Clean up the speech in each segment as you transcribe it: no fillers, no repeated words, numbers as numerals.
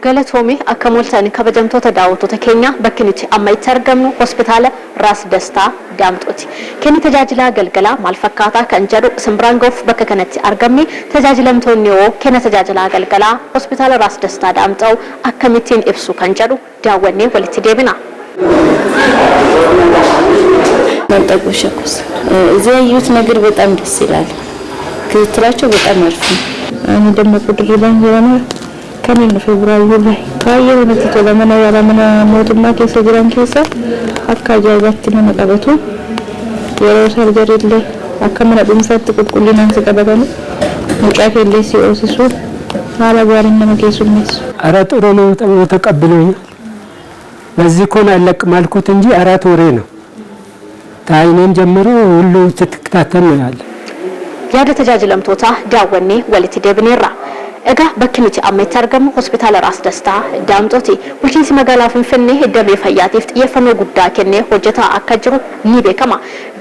Galatoomii akka mul'atan kabajamtoota daawwattoota keenya bakki nuti amma itti argamnu hospitaala Raas Dastaa Daamxooti. Kenni tajaajila galgalaa maal fakkaataa kan jedhu simbiraan ga'uuf bakka kanatti argamne tajaajilamtoonni yoo kenna tajaajila galgalaa hospitaala Raas Dastaa Daamxoo akkamittiin ibsu kan jedhu daawwannee walitti deebina. መንጠቆሸኩስ እዚህ ያዩት ነገር በጣም ደስ ይላል። ክትራቸው በጣም አሪፍ ነው። እኔ ደግሞ ቁጥር ላይ የሆነ ከምን ፌብሩዋሪ ላይ ካየው ነው ተለመና ያለመና ሞትማ ከሰግራን ከሰ አካጃባት ነው መቀበቱ የሮሰር ገርለ አከመና በመፈት ቁልቁልና ተቀበሉ ሙጫት የለ ሲኦስሱ አላጓሪና መከሱምስ አራት ኦሮ ነው ተቀበሉኝ በዚህ ኮን አለቅ ማልኩት እንጂ አራት ወሬ ነው ታይነን ጀምሮ ሁሉ ተከታተል ነው ያለ ያደ ተጃጅለምቶታ ዳወኔ ወልቲ ደብኔራ እጋ በክንቲ አመት አርገም ሆስፒታል ራስ ደስታ ዳምጦቲ ወልቺንሲ መጋላ ፍንፍኔ ደም የፈያቲፍ የፈኖ ጉዳ ከኔ ሆጀታ አካጅሩ ኒቤከማ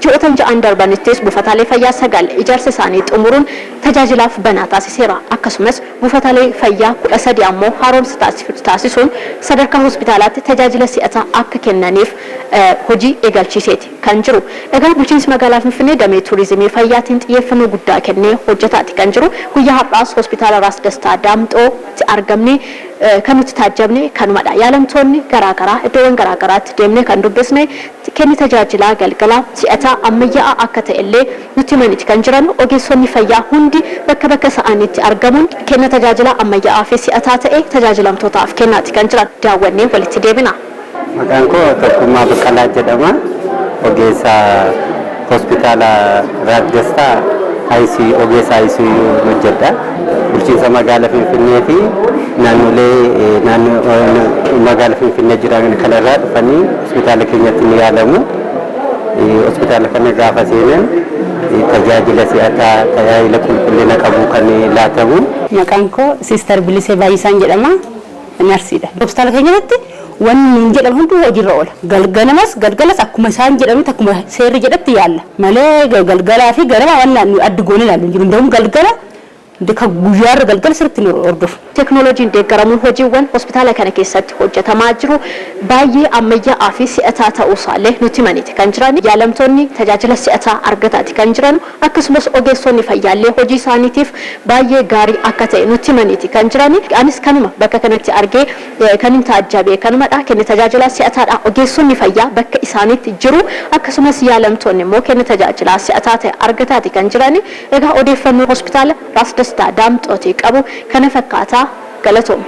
ጆተንጀ አንደርባንቴስ ቡፈታሌ ፈያ ሰጋል ኢጀርስ ሳኒ ጥሙሩን ተጃጅላፍ በናታ ሲሴራ አከሱመስ ቡፈታሌ ፈያ ኩለሰዲያሞ ሃሮን ስታሲሱን ሰደርካ ሆስፒታላት ተጃጅለ ሲአታ አከከነኒፍ ሆጂ ኤጋልቺሴት kanjiru egaa bulchiinsi magaalaa Finfinnee damee tuurizimii fayyaatiin xiyyeeffannoo guddaa kennee hojjetaati kan jiru guyyaa har'aas hospitaala Raas Dastaa Daamxootti argamne kan nuti taajjabne kanumadha yaalamtoonni garaagaraa iddoowwan garaagaraatti deemnee kan dubbisne kenni tajaajilaa galgalaa si'ataa ammayyaa akka ta'ellee nuti maniti kan jiran ogeessonni fayyaa hundi bakka bakka sa'anitti argamuun kenna tajaajilaa ammayyaa fi si'ataa ta'e tajaajilamtootaaf kennaati kan jiran daawwannee walitti deebina. Maqaan koo Tokkummaa Baqqalaa jedhama. Ogeessa hospitaala Raas Dastaa ogeessa ICU hojjedha. Bulchiinsa magaalaa Finfinnee fi naannoo magaalaa Finfinnee jiran kanarraa dhufanii hospitaala keenyatti ni yaalamu. Hospitaala kana gaafa seenan tajaajila si'ataa tajaajila qulqullina qabu kan laatamu. Maqaan koo Sister Bilisee Baayisaan jedhama. Narsiidha. Hospitaala keenyatti wanni jedhamu hundi hojiirra oola. Galgalas akkuma isaan jedhamu akkuma seerri jedhatti yaalla. Malee galgalaa fi ganama wanni adda goone ilaalu jiru. Ndawum galgala deka guyyaarra galgala sirriitti ni hordofu. Teknooloojiin deeggaramuun hojiiwwan hospitaala kana keessatti hojjetamaa jiru baay'ee ammayyaa fi si'ataa ta'uusaallee nuti maniti kan jiran yaalamtoonni tajaajila si'ataa argataati kan jiran akkasumas ogeessonni fayyaallee hojii isaaniitiif baay'ee gaarii akka ta'e nuti maniti kan jiran anis kanuma bakka kanatti argee kanin taajjabee kanumadha kenni tajaajila si'ataadha ogeessonni fayyaa bakka isaaniitti jiru akkasumas yaalamtoonni immoo kenni tajaajila si'ataa ta'e argataati kan jiran egaa odeeffannoo hospitaala Raas Dastaa Daamxootii qabu kana fakkaataa Galatoom.